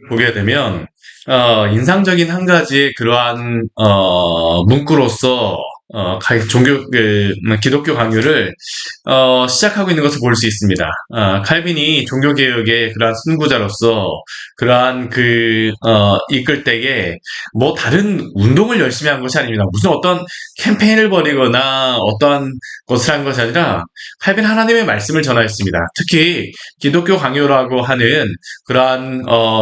보게 되면 인상적인 한 가지의 그러한 문구로서 기독교 강요를 시작하고 있는 것을 볼 수 있습니다. 칼빈이 종교개혁의 그러한 선구자로서 그러한 이끌 때에 뭐 다른 운동을 열심히 한 것이 아닙니다. 무슨 어떤 캠페인을 벌이거나 어떠한 것을 한 것이 아니라 칼빈 하나님의 말씀을 전하였습니다. 특히 기독교 강요라고 하는 그러한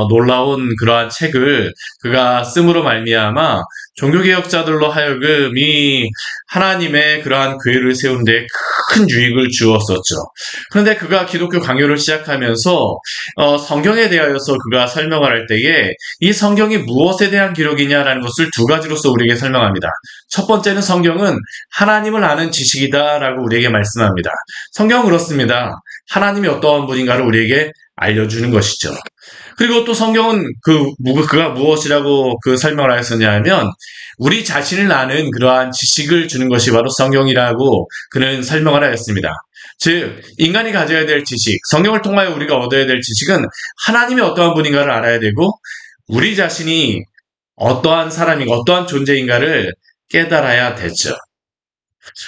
놀라운 그러한 책을 그가 씀으로 말미암아 종교개혁자들로 하여금 이 하나님의 그러한 교회를 세우는 데 큰 유익을 주었었죠. 그런데 그가 기독교 강요를 시작하면서 성경에 대하여서 그가 설명을 할 때에 이 성경이 무엇에 대한 기록이냐라는 것을 두 가지로서 우리에게 설명합니다. 첫 번째는 성경은 하나님을 아는 지식이다라고 우리에게 말씀합니다. 성경은 그렇습니다. 하나님이 어떠한 분인가를 우리에게 알려주는 것이죠. 그리고 또 성경은 그가 무엇이라고 설명을 하였었냐 하면, 우리 자신을 아는 그러한 지식을 주는 것이 바로 성경이라고 그는 설명을 하였습니다. 즉, 인간이 가져야 될 지식, 성경을 통하여 우리가 얻어야 될 지식은 하나님이 어떠한 분인가를 알아야 되고, 우리 자신이 어떠한 사람인가, 어떠한 존재인가를 깨달아야 되죠.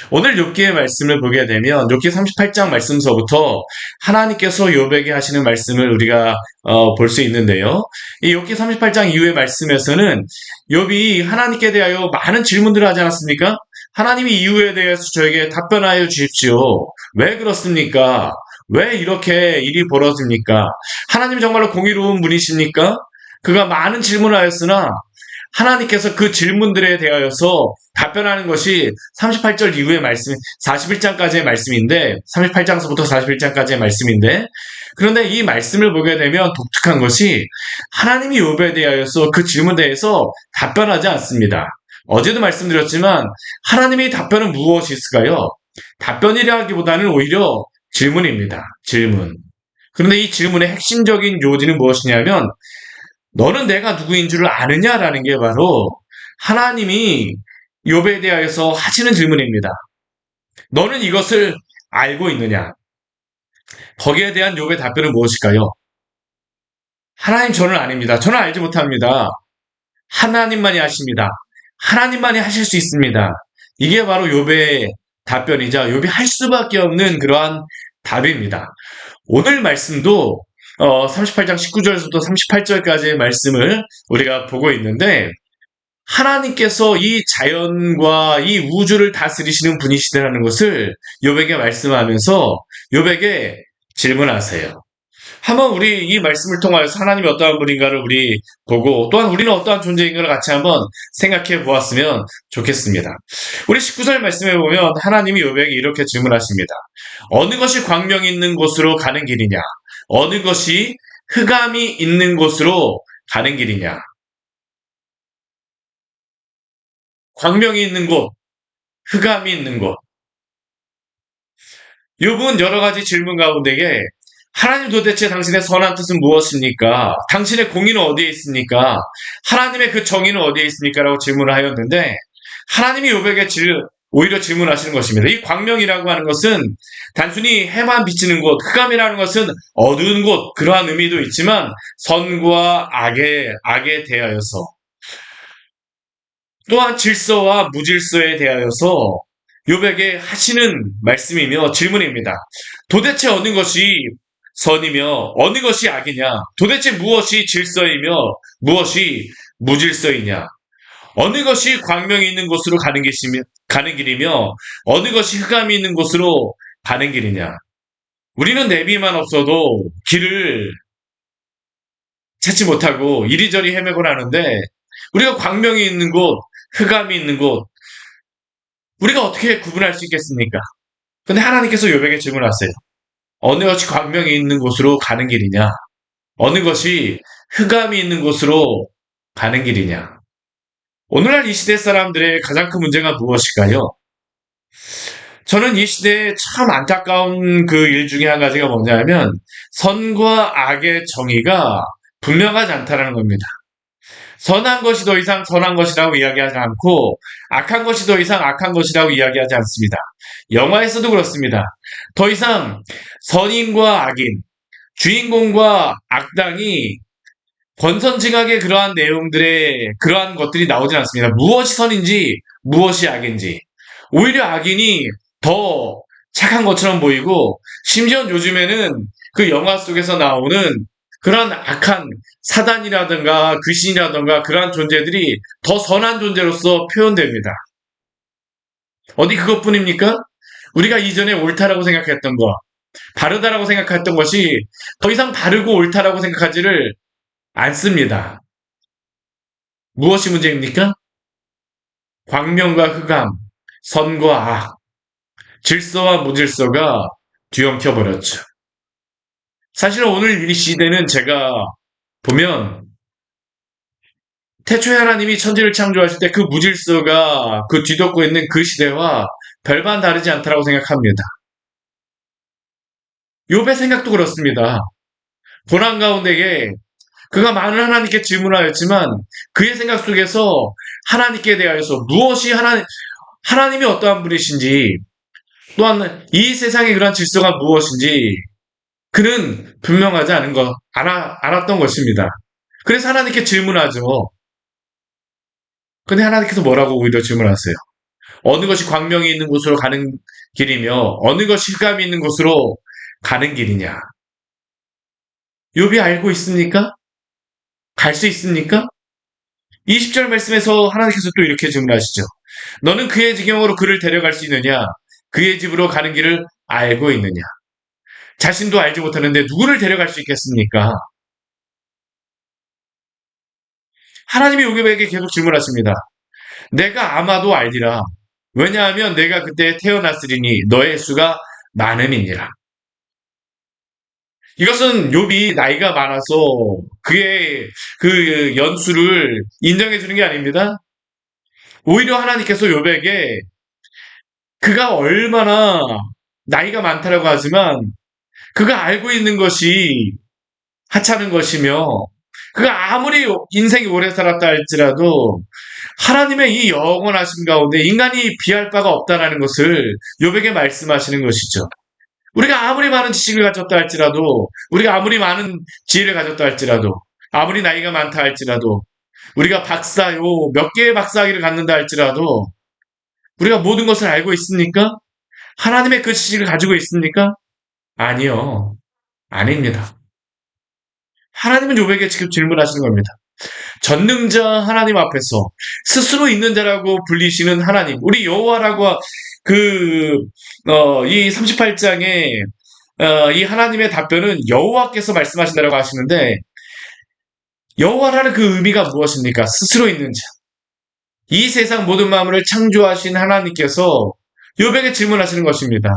오늘 욥기의 말씀을 보게 되면 욥기 38장 말씀서부터 하나님께서 욥에게 하시는 말씀을 우리가 볼 수 있는데요. 이 욥기 38장 이후의 말씀에서는 욥이 하나님께 대하여 많은 질문들을 하지 않았습니까? 하나님이 이유에 대해서 저에게 답변하여 주십시오. 왜 그렇습니까? 왜 이렇게 일이 벌어집니까? 하나님 정말로 공의로운 분이십니까? 그가 많은 질문을 하였으나 하나님께서 그 질문들에 대하여서 답변하는 것이 38절 이후의 말씀, 41장까지의 말씀인데, 38장서부터 41장까지의 말씀인데, 그런데 이 말씀을 보게 되면 독특한 것이 하나님이 욥에 대하여서 그 질문에 대해서 답변하지 않습니다. 어제도 말씀드렸지만 하나님의 답변은 무엇이 있을까요? 답변이라 하기보다는 오히려 질문입니다. 질문. 그런데 이 질문의 핵심적인 요지는 무엇이냐면, 너는 내가 누구인 줄을 아느냐라는 게 바로 하나님이 욥에 대하여서 하시는 질문입니다. 너는 이것을 알고 있느냐? 거기에 대한 욥의 답변은 무엇일까요? 하나님, 저는 아닙니다. 저는 알지 못합니다. 하나님만이 하십니다. 하나님만이 하실 수 있습니다. 이게 바로 욥의 답변이자 욥이 할 수밖에 없는 그러한 답입니다. 오늘 말씀도 38장 19절부터 38절까지의 말씀을 우리가 보고 있는데, 하나님께서 이 자연과 이 우주를 다스리시는 분이시라는 것을 욥에게 말씀하면서 욥에게 질문하세요. 한번 우리 이 말씀을 통하여서 하나님이 어떠한 분인가를 우리 보고, 또한 우리는 어떠한 존재인가를 같이 한번 생각해 보았으면 좋겠습니다. 우리 19절 말씀에 보면 하나님이 욥에게 이렇게 질문하십니다. 어느 것이 광명이 있는 곳으로 가는 길이냐? 어느 것이 흑암이 있는 곳으로 가는 길이냐? 광명이 있는 곳, 흑암이 있는 곳. 욥은 여러 가지 질문 가운데에 하나님, 도대체 당신의 선한 뜻은 무엇입니까? 당신의 공의는 어디에 있습니까? 하나님의 그 정의는 어디에 있습니까? 라고 질문을 하였는데, 하나님이 욥에게 오히려 질문하시는 것입니다. 이 광명이라고 하는 것은 단순히 해만 비치는 곳, 흑암이라는 것은 어두운 곳, 그러한 의미도 있지만 선과 악에 대하여서, 또한 질서와 무질서에 대하여서 욥에게 하시는 말씀이며 질문입니다. 도대체 어느 것이 선이며 어느 것이 악이냐? 도대체 무엇이 질서이며 무엇이 무질서이냐? 어느 것이 광명이 있는 곳으로 가는 길이며 어느 것이 흑암이 있는 곳으로 가는 길이냐? 우리는 내비만 없어도 길을 찾지 못하고 이리저리 헤매곤 하는데, 우리가 광명이 있는 곳, 흑암이 있는 곳, 우리가 어떻게 구분할 수 있겠습니까? 근데 하나님께서 욥에게 질문하세요. 어느 것이 광명이 있는 곳으로 가는 길이냐? 어느 것이 흑암이 있는 곳으로 가는 길이냐? 오늘날 이 시대 사람들의 가장 큰 문제가 무엇일까요? 저는 이 시대에 참 안타까운 그 일 중에 한 가지가 뭐냐면, 선과 악의 정의가 분명하지 않다는 겁니다. 선한 것이 더 이상 선한 것이라고 이야기하지 않고, 악한 것이 더 이상 악한 것이라고 이야기하지 않습니다. 영화에서도 그렇습니다. 더 이상 선인과 악인, 주인공과 악당이 권선징악의 그러한 내용들의 그러한 것들이 나오진 않습니다. 무엇이 선인지 무엇이 악인지. 오히려 악인이 더 착한 것처럼 보이고 심지어 요즘에는 그 영화 속에서 나오는 그런 악한 사단이라든가 귀신이라든가 그러한 존재들이 더 선한 존재로서 표현됩니다. 어디 그것뿐입니까? 우리가 이전에 옳다라고 생각했던 것, 바르다라고 생각했던 것이 더 이상 바르고 옳다라고 생각하지를 않습니다. 무엇이 문제입니까? 광명과 흑암, 선과 악, 질서와 무질서가 뒤엉켜버렸죠. 사실 오늘 이 시대는 제가 보면 태초에 하나님이 천지를 창조하실 때 그 무질서가 그 뒤덮고 있는 그 시대와 별반 다르지 않다라고 생각합니다. 욥의 생각도 그렇습니다. 고난 가운데에 그가 많은 하나님께 질문하였지만 그의 생각 속에서 하나님께 대하여서 무엇이 하나님이 어떠한 분이신지 또한 이 세상의 그러한 질서가 무엇인지 그는 분명하지 않았던 것입니다. 그래서 하나님께 질문하죠. 근데 하나님께서 뭐라고 오히려 질문하세요? 어느 것이 광명이 있는 곳으로 가는 길이며 어느 것이 흑암이 있는 곳으로 가는 길이냐? 욥이 알고 있습니까? 갈 수 있습니까? 20절 말씀에서 하나님께서 또 이렇게 질문하시죠. 너는 그의 지경으로 그를 데려갈 수 있느냐? 그의 집으로 가는 길을 알고 있느냐? 자신도 알지 못하는데 누구를 데려갈 수 있겠습니까? 하나님이 욥에게 계속 질문하십니다. 내가 아마도 알리라. 왜냐하면 내가 그때 태어났으리니 너의 수가 많음이니라. 이것은 욥이 나이가 많아서 그의 그 연수를 인정해 주는 게 아닙니다. 오히려 하나님께서 욥에게 그가 얼마나 나이가 많다라고 하지만 그가 알고 있는 것이 하찮은 것이며 그가 아무리 인생이 오래 살았다 할지라도 하나님의 이 영원하심 가운데 인간이 비할 바가 없다라는 것을 욥에게 말씀하시는 것이죠. 우리가 아무리 많은 지식을 가졌다 할지라도 우리가 아무리 많은 지혜를 가졌다 할지라도 아무리 나이가 많다 할지라도 우리가 박사요 몇 개의 박사학위를 갖는다 할지라도 우리가 모든 것을 알고 있습니까? 하나님의 그 지식을 가지고 있습니까? 아니요. 아닙니다. 하나님은 욥에게 지금 질문하시는 겁니다. 전능자 하나님 앞에서 스스로 있는 자라고 불리시는 하나님, 우리 여호와라고 이 38장에 이 하나님의 답변은 여호와께서 말씀하신다라고 하시는데 여호와라는 그 의미가 무엇입니까? 스스로 있는 자. 이 세상 모든 만물을 창조하신 하나님께서 욥에게 질문하시는 것입니다.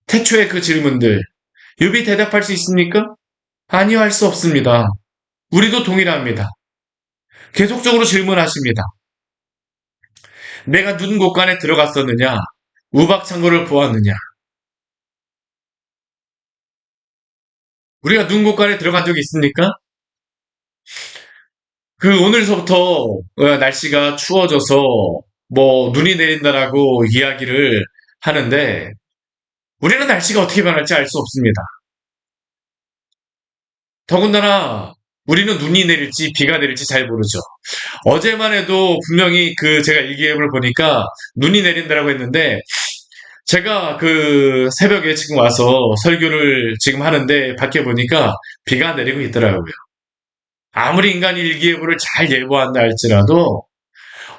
태초의 그 질문들 욥이 대답할 수 있습니까? 아니요, 할 수 없습니다. 우리도 동일합니다. 계속적으로 질문하십니다. 내가 눈 곳간에 들어갔었느냐? 우박창고를 보았느냐? 우리가 눈 곳간에 들어간 적이 있습니까? 오늘서부터 날씨가 추워져서 눈이 내린다라고 이야기를 하는데 우리는 날씨가 어떻게 변할지 알 수 없습니다. 더군다나 우리는 눈이 내릴지 비가 내릴지 잘 모르죠. 어제만 해도 분명히 제가 일기예보를 보니까 눈이 내린다라고 했는데 제가 새벽에 지금 와서 설교를 지금 하는데 밖에 보니까 비가 내리고 있더라고요. 아무리 인간이 일기예보를 잘 예보한다 할지라도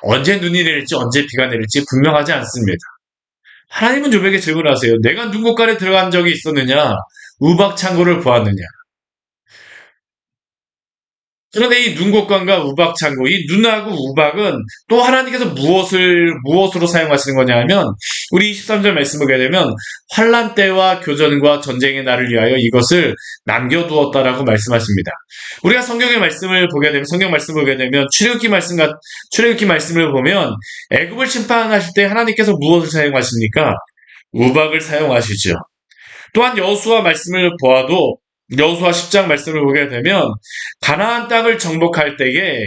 언제 눈이 내릴지 언제 비가 내릴지 분명하지 않습니다. 하나님은 욥에게 질문하세요. 내가 눈 곳간에 들어간 적이 있었느냐? 우박창고를 보았느냐? 그런데 이 눈곡관과 우박창고, 이 눈하고 우박은 또 하나님께서 무엇으로 사용하시는 거냐면, 우리 23절 말씀 보게 되면, 환란 때와 교전과 전쟁의 날을 위하여 이것을 남겨두었다라고 말씀하십니다. 우리가 성경 말씀을 보게 되면, 출애굽기 말씀을 보면, 애굽을 심판하실 때 하나님께서 무엇을 사용하십니까? 우박을 사용하시죠. 또한 여호수아 말씀을 보아도 여호수아 10장 말씀을 보게 되면 가나안 땅을 정복할 때에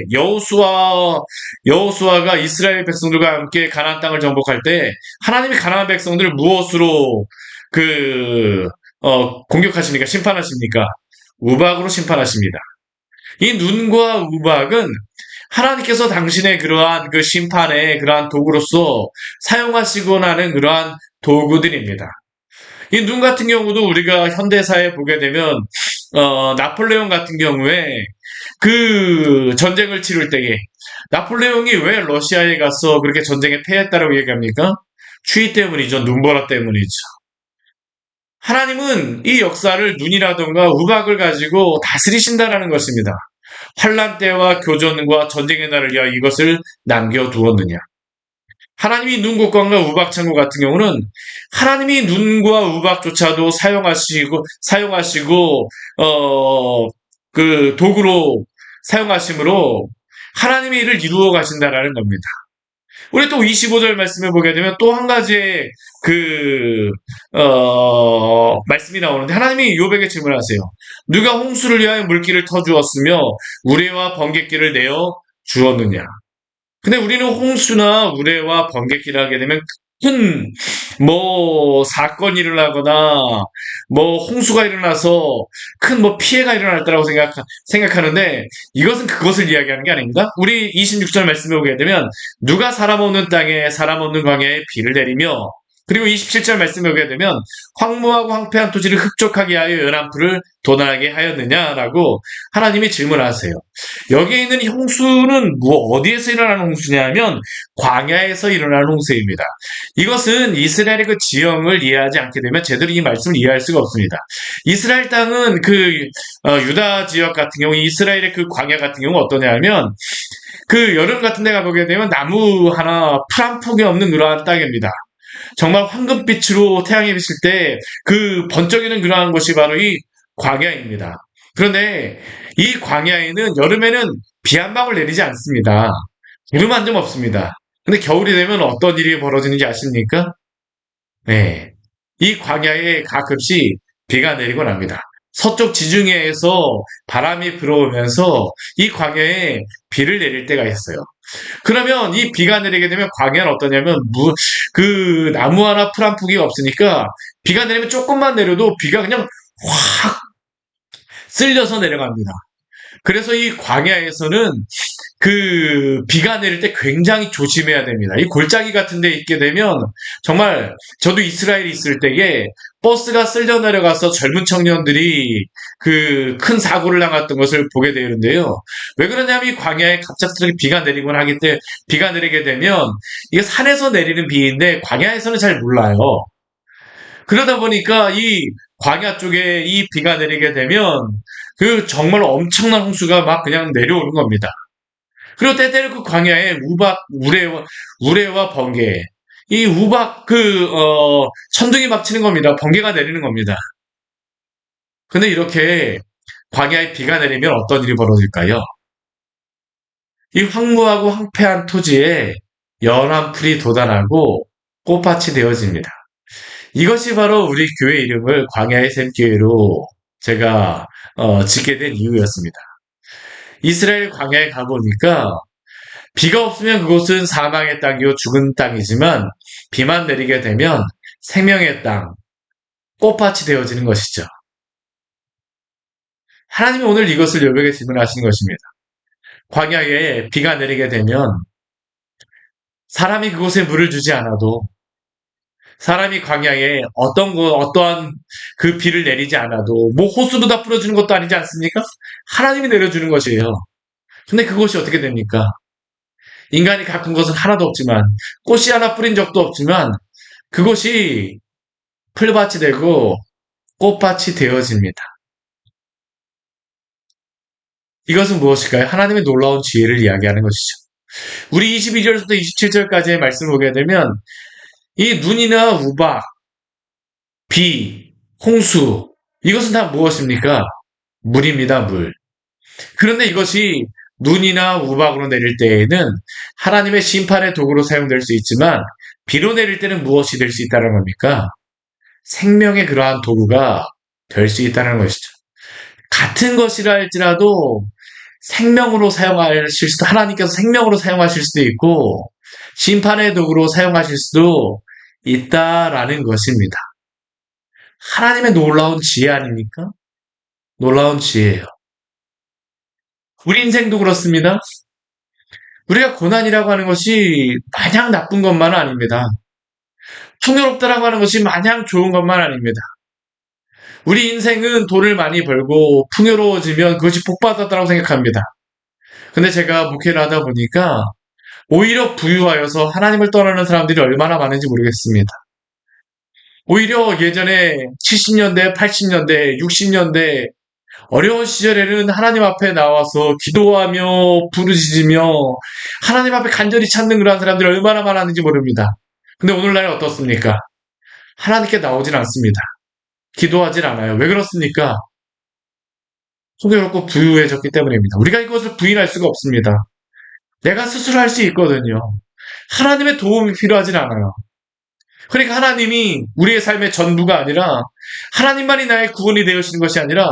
여호수아가 이스라엘 백성들과 함께 가나안 땅을 정복할 때 하나님이 가나안 백성들을 무엇으로 공격하십니까? 심판하십니까? 우박으로 심판하십니다. 이 눈과 우박은 하나님께서 당신의 그러한 그 심판의 그러한 도구로서 사용하시곤 하는 그러한 도구들입니다. 이 눈 같은 경우도 우리가 현대사에 보게 되면 나폴레옹 같은 경우에 그 전쟁을 치를 때에 나폴레옹이 왜 러시아에 가서 그렇게 전쟁에 패했다라고 얘기합니까? 추위 때문이죠. 눈보라 때문이죠. 하나님은 이 역사를 눈이라던가 우박을 가지고 다스리신다라는 것입니다. 환란 때와 교전과 전쟁의 날을 위하여 이것을 남겨두었느냐. 하나님이 눈곱광과 우박창고 같은 경우는 하나님이 눈과 우박조차도 사용하시고 그 도구로 사용하심으로 하나님의 일을 이루어 가신다라는 겁니다. 우리 또 25절 말씀을 보게 되면 또 한 가지의 그, 말씀이 나오는데 하나님이 욥에게 질문하세요. 누가 홍수를 위하여 물길을 터주었으며 우레와 번갯길을 내어 주었느냐. 근데 우리는 홍수나 우레와 번갯길을 하게 되면 큰, 사건이 일어나거나, 홍수가 일어나서 큰 피해가 일어날 거라고 생각하는데, 이것은 그것을 이야기하는 게 아닙니다. 우리 26절 말씀에 보게 되면, 누가 사람 없는 땅에, 사람 없는 광야에 비를 내리며, 그리고 27절 말씀에 보게 되면, 황무하고 황폐한 토지를 흡족하게 하여 연한 풀을 도난하게 하였느냐라고 하나님이 질문하세요. 여기에 있는 홍수는 어디에서 일어나는 홍수냐면 광야에서 일어나는 홍수입니다. 이것은 이스라엘의 그 지형을 이해하지 않게 되면 제대로 이 말씀을 이해할 수가 없습니다. 이스라엘 땅은 유다 지역 같은 경우 이스라엘의 그 광야 같은 경우 어떠냐면 그 여름 같은 데 가보게 되면 나무 하나 풀 한 폭이 없는 그러한 땅입니다. 정말 황금빛으로 태양이 비칠 때 그 번쩍이는 그러한 곳이 바로 이 광야입니다. 그런데 이 광야에는 여름에는 비 한 방울 내리지 않습니다. 구름 한 점 없습니다. 근데 겨울이 되면 어떤 일이 벌어지는지 아십니까? 네. 이 광야에 가끔씩 비가 내리곤 합니다. 서쪽 지중해에서 바람이 불어오면서 이 광야에 비를 내릴 때가 있어요. 그러면 이 비가 내리게 되면 광야는 어떠냐면 나무 하나 풀 한 폭이 없으니까 비가 내리면 조금만 내려도 비가 그냥 확 쓸려서 내려갑니다. 그래서 이 광야에서는 그 비가 내릴 때 굉장히 조심해야 됩니다. 이 골짜기 같은 데 있게 되면 정말 저도 이스라엘에 있을 때에 버스가 쓸려 내려가서 젊은 청년들이 그 큰 사고를 당했던 것을 보게 되는데요. 왜 그러냐면 이 광야에 갑작스럽게 비가 내리곤 하기 때문에 비가 내리게 되면 이게 산에서 내리는 비인데 광야에서는 잘 몰라요. 그러다 보니까 이 광야 쪽에 이 비가 내리게 되면 그 정말 엄청난 홍수가 막 그냥 내려오는 겁니다. 그리고 때때로 그 광야에 우레와 번개, 이 천둥이 막 치는 겁니다. 번개가 내리는 겁니다. 근데 이렇게 광야에 비가 내리면 어떤 일이 벌어질까요? 이 황무하고 황폐한 토지에 연한 풀이 돋아나고 꽃밭이 되어집니다. 이것이 바로 우리 교회 이름을 광야의 샘교회로 제가 짓게 된 이유였습니다. 이스라엘 광야에 가보니까 비가 없으면 그곳은 사망의 땅이요 죽은 땅이지만 비만 내리게 되면 생명의 땅, 꽃밭이 되어지는 것이죠. 하나님이 오늘 이것을 욥에게 질문하시는 것입니다. 광야에 비가 내리게 되면 사람이 그곳에 물을 주지 않아도 사람이 광야에 어떠한 그 비를 내리지 않아도 호수도 다 풀어주는 것도 아니지 않습니까? 하나님이 내려주는 것이에요. 근데 그것이 어떻게 됩니까? 인간이 가꾼 것은 하나도 없지만 꽃이 하나 뿌린 적도 없지만 그것이 풀밭이 되고 꽃밭이 되어집니다. 이것은 무엇일까요? 하나님의 놀라운 지혜를 이야기하는 것이죠. 우리 22절부터 27절까지의 말씀을 보게 되면 이 눈이나 우박, 비, 홍수 이것은 다 무엇입니까? 물입니다. 물. 그런데 이것이 눈이나 우박으로 내릴 때에는 하나님의 심판의 도구로 사용될 수 있지만 비로 내릴 때는 무엇이 될 수 있다는 겁니까? 생명의 그러한 도구가 될 수 있다는 것이죠. 같은 것이라 할지라도 하나님께서 생명으로 사용하실 수도 있고 심판의 도구로 사용하실 수도 있다라는 것입니다. 하나님의 놀라운 지혜 아닙니까? 놀라운 지혜예요. 우리 인생도 그렇습니다. 우리가 고난이라고 하는 것이 마냥 나쁜 것만은 아닙니다. 풍요롭다라고 하는 것이 마냥 좋은 것만 아닙니다. 우리 인생은 돈을 많이 벌고 풍요로워지면 그것이 복받았다고 생각합니다. 근데 제가 목회를 하다 보니까 오히려 부유하여서 하나님을 떠나는 사람들이 얼마나 많은지 모르겠습니다. 오히려 예전에 70년대, 80년대, 60년대 어려운 시절에는 하나님 앞에 나와서 기도하며 부르짖으며 하나님 앞에 간절히 찾는 그런 사람들이 얼마나 많았는지 모릅니다. 근데 오늘날에 어떻습니까? 하나님께 나오질 않습니다. 기도하질 않아요. 왜 그렇습니까? 풍요롭고 부유해졌기 때문입니다. 우리가 이것을 부인할 수가 없습니다. 내가 스스로 할 수 있거든요. 하나님의 도움이 필요하진 않아요. 그러니까 하나님이 우리의 삶의 전부가 아니라 하나님만이 나의 구원이 되어주시는 것이 아니라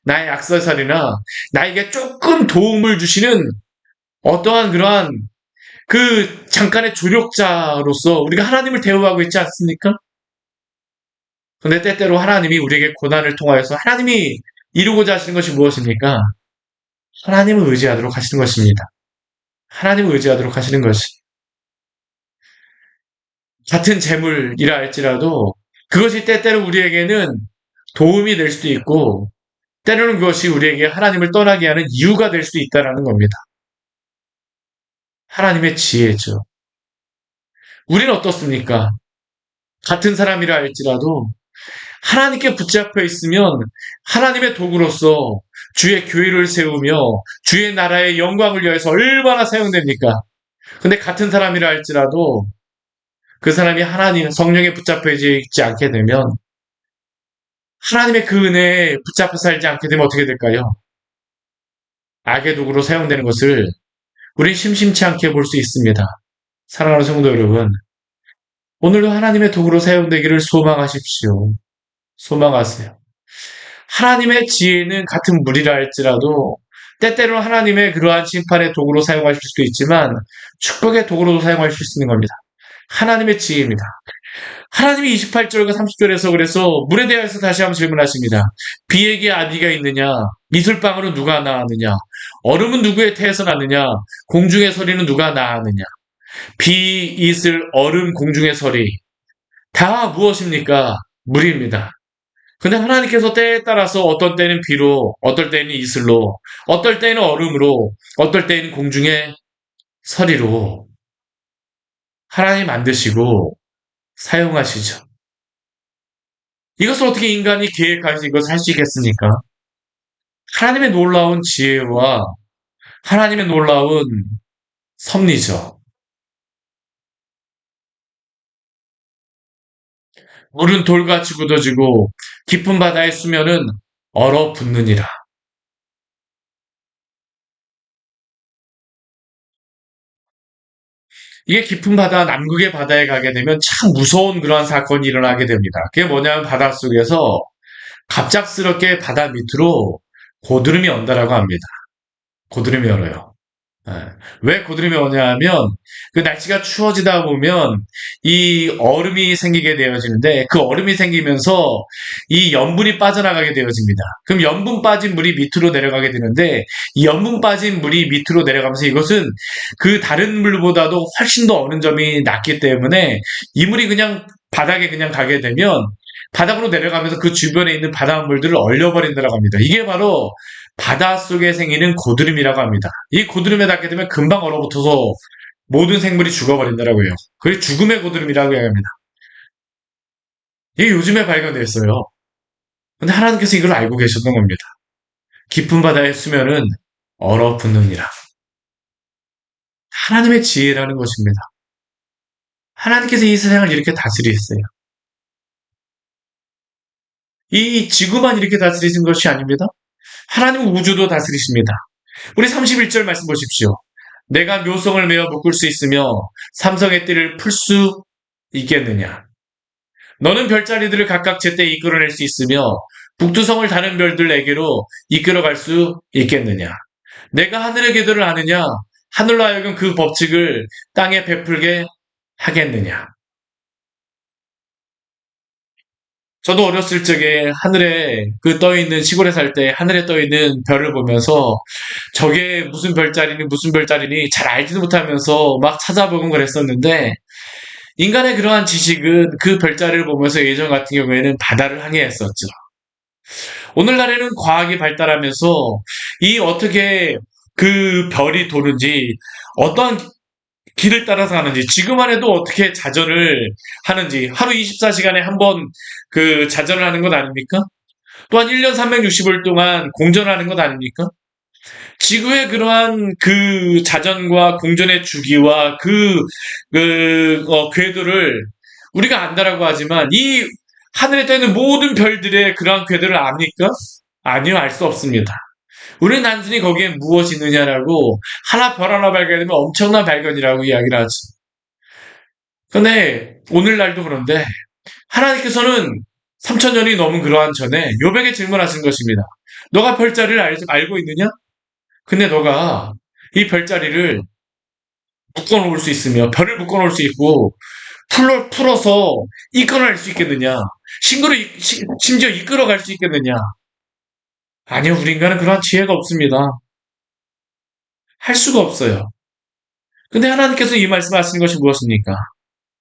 나의 악세사리나 나에게 조금 도움을 주시는 어떠한 그러한 그 잠깐의 조력자로서 우리가 하나님을 대우하고 있지 않습니까? 근데 때때로 하나님이 우리에게 고난을 통하여서 하나님이 이루고자 하시는 것이 무엇입니까? 하나님을 의지하도록 하시는 것입니다. 하나님을 의지하도록 하시는 것이. 같은 재물이라 할지라도 그것이 때때로 우리에게는 도움이 될 수도 있고 때로는 그것이 우리에게 하나님을 떠나게 하는 이유가 될 수도 있다는 겁니다. 하나님의 지혜죠. 우리는 어떻습니까? 같은 사람이라 할지라도 하나님께 붙잡혀 있으면 하나님의 도구로서 주의 교회를 세우며 주의 나라의 영광을 위해서 얼마나 사용됩니까? 근데 같은 사람이라 할지라도 그 사람이 하나님 성령에 붙잡혀 있지 않게 되면 하나님의 그 은혜에 붙잡혀 살지 않게 되면 어떻게 될까요? 악의 도구로 사용되는 것을 우린 심심치 않게 볼 수 있습니다. 사랑하는 성도 여러분, 오늘도 하나님의 도구로 사용되기를 소망하십시오. 소망하세요. 하나님의 지혜는 같은 물이라 할지라도 때때로 하나님의 그러한 심판의 도구로 사용하실 수도 있지만 축복의 도구로도 사용하실 수 있는 겁니다. 하나님의 지혜입니다. 하나님이 28절과 30절에서 그래서 물에 대해서 다시 한번 질문하십니다. 비에게 아비가 있느냐? 이슬방울은 누가 낳았느냐? 얼음은 누구의 태에서 났느냐? 공중의 소리는 누가 낳았느냐? 비, 이슬, 얼음, 공중의 소리 다 무엇입니까? 물입니다. 근데 하나님께서 때에 따라서 어떤 때는 비로, 어떨 때는 이슬로, 어떨 때는 얼음으로, 어떨 때는 공중의 서리로 하나님 만드시고 사용하시죠. 이것을 어떻게 인간이 계획해서 이것을 할 수 있겠습니까? 하나님의 놀라운 지혜와 하나님의 놀라운 섭리죠. 물은 돌같이 굳어지고 깊은 바다의 수면은 얼어붙느니라. 이게 깊은 바다, 남극의 바다에 가게 되면 참 무서운 그러한 사건이 일어나게 됩니다. 그게 뭐냐면 바닷속에서 갑작스럽게 바다 밑으로 고드름이 온다라고 합니다. 고드름이 얼어요. 예. 왜 고드름이 오냐 하면 그 날씨가 추워지다 보면 이 얼음이 생기게 되어지는데 그 얼음이 생기면서 이 염분이 빠져나가게 되어집니다. 그럼 염분 빠진 물이 밑으로 내려가게 되는데 이 염분 빠진 물이 밑으로 내려가면서 이것은 그 다른 물보다도 훨씬 더 어는 점이 낮기 때문에 이 물이 그냥 바닥에 그냥 가게 되면 바닥으로 내려가면서 그 주변에 있는 바닷물들을 얼려버린다고 합니다. 이게 바로 바닷속에 생기는 고드름이라고 합니다. 이 고드름에 닿게 되면 금방 얼어붙어서 모든 생물이 죽어버린다고 해요. 그게 죽음의 고드름이라고 합니다. 이게 요즘에 발견됐어요. 근데 하나님께서 이걸 알고 계셨던 겁니다. 깊은 바다의 수면은 얼어붙느니라. 하나님의 지혜라는 것입니다. 하나님께서 이 세상을 이렇게 다스리셨어요. 이 지구만 이렇게 다스리신 것이 아닙니다. 하나님은 우주도 다스리십니다. 우리 31절 말씀 보십시오. 내가 묘성을 메어 묶을 수 있으며 삼성의 띠를 풀 수 있겠느냐. 너는 별자리들을 각각 제때 이끌어낼 수 있으며 북두성을 다른 별들에게로 이끌어갈 수 있겠느냐. 내가 하늘의 궤도를 아느냐. 하늘로 하여금 그 법칙을 땅에 베풀게 하겠느냐. 저도 어렸을 적에 하늘에 그 떠있는 시골에 살 때 하늘에 떠있는 별을 보면서 저게 무슨 별자리니 무슨 별자리니 잘 알지도 못하면서 막 찾아보고 그랬었는데 인간의 그러한 지식은 그 별자리를 보면서 예전 같은 경우에는 바다를 항해했었죠. 오늘날에는 과학이 발달하면서 이 어떻게 그 별이 도는지 어떤 길을 따라서 하는지 지금만 해도 어떻게 자전을 하는지 하루 24시간에 한 번 그 자전을 하는 것 아닙니까? 또한 1년 360일 동안 공전하는 것 아닙니까? 지구의 그러한 그 자전과 공전의 주기와 궤도를 우리가 안다라고 하지만 이 하늘에 떠 있는 모든 별들의 그러한 궤도를 압니까? 아니요, 알 수 없습니다. 우리는 단순히 거기에 무엇이 있느냐라고 별 하나 발견하면 엄청난 발견이라고 이야기를 하죠. 근데 오늘날도 그런데 하나님께서는 3천년이 넘은 그러한 전에 욥에게 질문하신 것입니다. 너가 별자리를 알고 있느냐? 근데 너가 이 별자리를 묶어놓을 수 있으며 별을 묶어놓을 수 있고 풀어서 이끌어낼 수 있겠느냐? 심지어 이끌어갈 수 있겠느냐? 아니요, 우리 인간은 그러한 지혜가 없습니다. 할 수가 없어요. 근데 하나님께서 이 말씀하시는 것이 무엇입니까?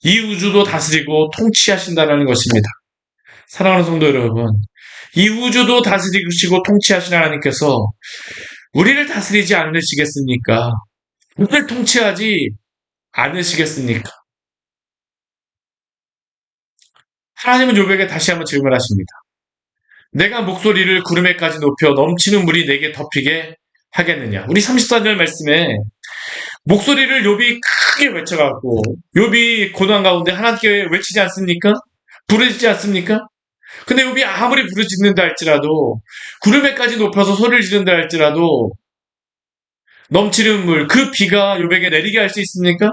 이 우주도 다스리고 통치하신다는 것입니다. 사랑하는 성도 여러분, 이 우주도 다스리시고 통치하신 하나님께서 우리를 다스리지 않으시겠습니까? 우리를 통치하지 않으시겠습니까? 하나님은 욥에게 다시 한번 질문하십니다. 내가 목소리를 구름에까지 높여 넘치는 물이 내게 덮이게 하겠느냐? 우리 34절 말씀에 목소리를 욥이 크게 외쳐갖고 욥이 고난 가운데 하나님께 외치지 않습니까? 부르짖지 않습니까? 근데 욥이 아무리 부르짖는다 할지라도 구름에까지 높여서 소리를 지른다 할지라도 넘치는 물, 그 비가 욥에게 내리게 할 수 있습니까?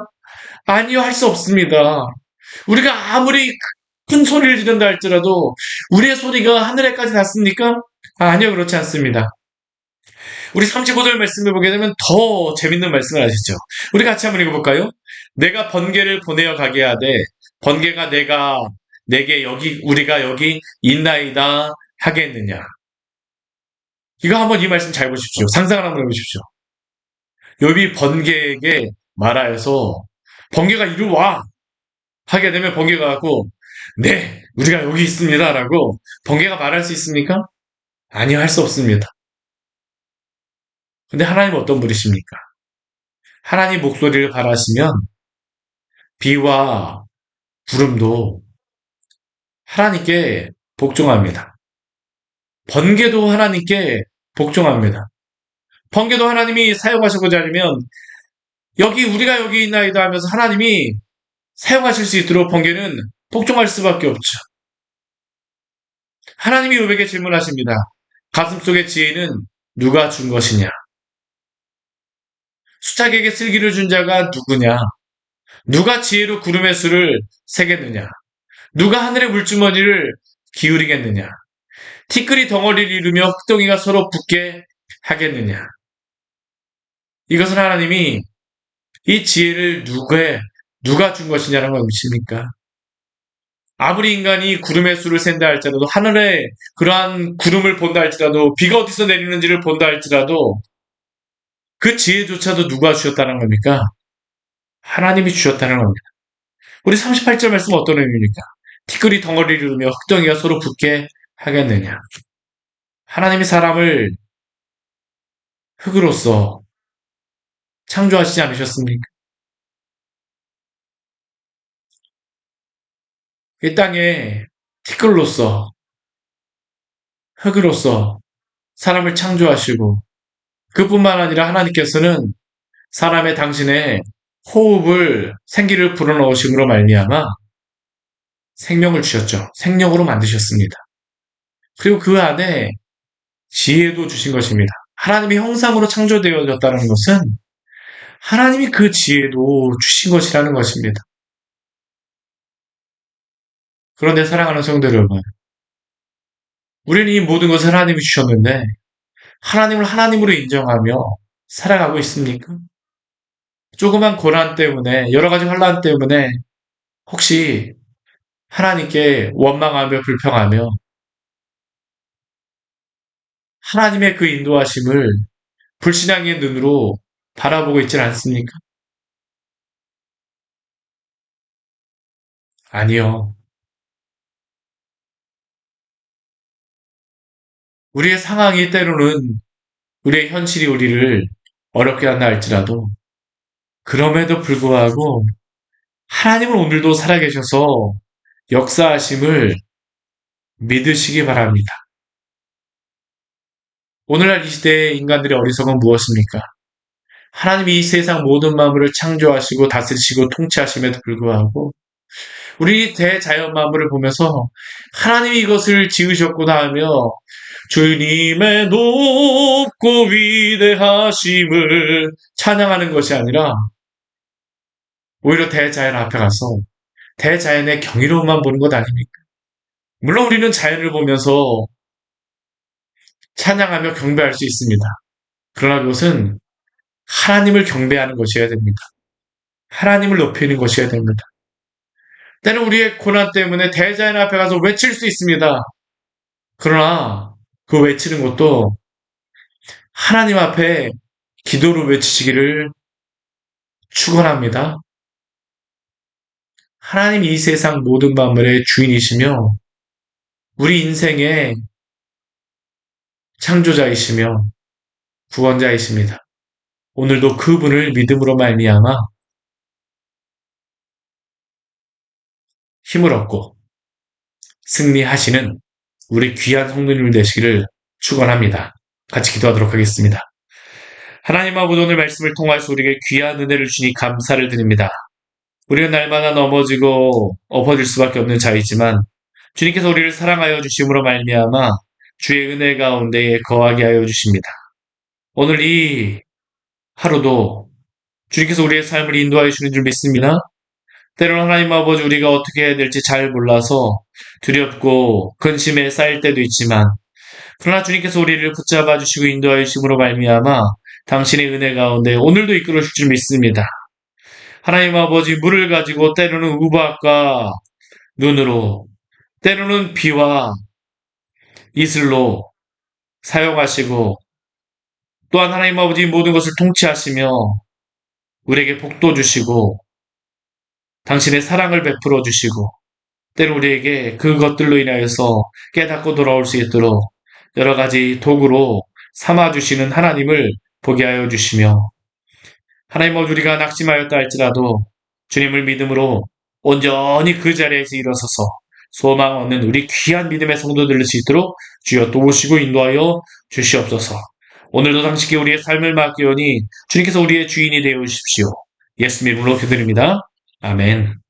아니요, 할 수 없습니다. 우리가 아무리 큰 소리를 지른다 할지라도 우리의 소리가 하늘에까지 닿습니까? 아니요, 그렇지 않습니다. 우리 35절 말씀을 보게 되면 더 재밌는 말씀을 하시죠. 우리 같이 한번 읽어볼까요? 내가 번개를 보내어 가게 하되 번개가 내게 우리가 여기 있나이다 하겠느냐. 이거 한번 이 말씀 잘 보십시오. 상상을 한번 해보십시오. 욥이 번개에게 말하여서 번개가 이리 와 하게 되면 번개가 갖고 네, 우리가 여기 있습니다 라고 번개가 말할 수 있습니까? 아니요, 할 수 없습니다. 근데 하나님은 어떤 분이십니까? 하나님 목소리를 바라시면 비와 구름도 하나님께 복종합니다. 번개도 하나님께 복종합니다. 번개도 하나님이 사용하시고자 하면 우리가 여기 있나이다 하면서 하나님이 사용하실 수 있도록 번개는 복종할 수밖에 없죠. 하나님이 욥에게 질문하십니다. 가슴속의 지혜는 누가 준 것이냐? 수탉에게 슬기를 준 자가 누구냐? 누가 지혜로 구름의 수를 세겠느냐? 누가 하늘의 물주머니를 기울이겠느냐? 티끌이 덩어리를 이루며 흙덩이가 서로 붙게 하겠느냐? 이것은 하나님이 이 지혜를 누가 준 것이냐는 걸 묻습니까? 아무리 인간이 구름의 수를 센다 할지라도 하늘에 그러한 구름을 본다 할지라도 비가 어디서 내리는지를 본다 할지라도 그 지혜조차도 누가 주셨다는 겁니까? 하나님이 주셨다는 겁니다. 우리 38절 말씀 어떤 의미입니까? 티끌이 덩어리를 이루며 흙덩이가 서로 붙게 하겠느냐. 하나님이 사람을 흙으로서 창조하시지 않으셨습니까? 이 땅에 티끌로서 흙으로서 사람을 창조하시고 그뿐만 아니라 하나님께서는 사람의 당신의 호흡을 생기를 불어넣으심으로 말미암아 생명을 주셨죠. 생명으로 만드셨습니다. 그리고 그 안에 지혜도 주신 것입니다. 하나님의 형상으로 창조되어졌다는 것은 하나님이 그 지혜도 주신 것이라는 것입니다. 그런데 사랑하는 성도 여러분, 우리는 이 모든 것을 하나님이 주셨는데 하나님을 하나님으로 인정하며 살아가고 있습니까? 조그만 고난 때문에 여러 가지 환란 때문에 혹시 하나님께 원망하며 불평하며 하나님의 그 인도하심을 불신앙의 눈으로 바라보고 있질 않습니까? 아니요. 우리의 상황이 때로는 우리의 현실이 우리를 어렵게 한다 할지라도 그럼에도 불구하고 하나님은 오늘도 살아계셔서 역사하심을 믿으시기 바랍니다. 오늘날 이 시대의 인간들의 어리석은 무엇입니까? 하나님이 이 세상 모든 만물을 창조하시고 다스리시고 통치하심에도 불구하고 우리 대자연 만물을 보면서 하나님이 이것을 지으셨구나 하며 주님의 높고 위대하심을 찬양하는 것이 아니라 오히려 대자연 앞에 가서 대자연의 경이로움만 보는 것 아닙니까? 물론 우리는 자연을 보면서 찬양하며 경배할 수 있습니다. 그러나 그것은 하나님을 경배하는 것이어야 됩니다. 하나님을 높이는 것이어야 됩니다. 때는 우리의 고난 때문에 대자연 앞에 가서 외칠 수 있습니다. 그러나 그 외치는 것도 하나님 앞에 기도로 외치시기를 축원합니다. 하나님 이 세상 모든 만물의 주인이시며 우리 인생의 창조자이시며 구원자이십니다. 오늘도 그분을 믿음으로 말미암아 힘을 얻고 승리하시는 우리 귀한 성도님 되시기를 축원합니다. 같이 기도하도록 하겠습니다. 하나님 아버지 오늘 말씀을 통해서 우리에게 귀한 은혜를 주니 감사를 드립니다. 우리는 날마다 넘어지고 엎어질 수밖에 없는 자이지만 주님께서 우리를 사랑하여 주심으로 말미암아 주의 은혜 가운데에 거하게 하여 주십니다. 오늘 이 하루도 주님께서 우리의 삶을 인도하여 주는 줄 믿습니다. 때로는 하나님 아버지 우리가 어떻게 해야 될지 잘 몰라서 두렵고 근심에 쌓일 때도 있지만 그러나 주님께서 우리를 붙잡아 주시고 인도하여 주심으로 말미암아 당신의 은혜 가운데 오늘도 이끌어 주실 줄 믿습니다. 하나님 아버지 물을 가지고 때로는 우박과 눈으로 때로는 비와 이슬로 사용하시고 또한 하나님 아버지 모든 것을 통치하시며 우리에게 복도 주시고 당신의 사랑을 베풀어 주시고 때로 우리에게 그것들로 인하여서 깨닫고 돌아올 수 있도록 여러 가지 도구로 삼아주시는 하나님을 보게 하여 주시며 하나님 아버지 우리가 낙심하였다 할지라도 주님을 믿음으로 온전히 그 자리에서 일어서서 소망 얻는 우리 귀한 믿음의 성도들 될 수 있도록 주여 도우시고 인도하여 주시옵소서. 오늘도 당신께 우리의 삶을 맡기오니 주님께서 우리의 주인이 되어 주십시오. 예수님 이름으로 기도드립니다. 아멘.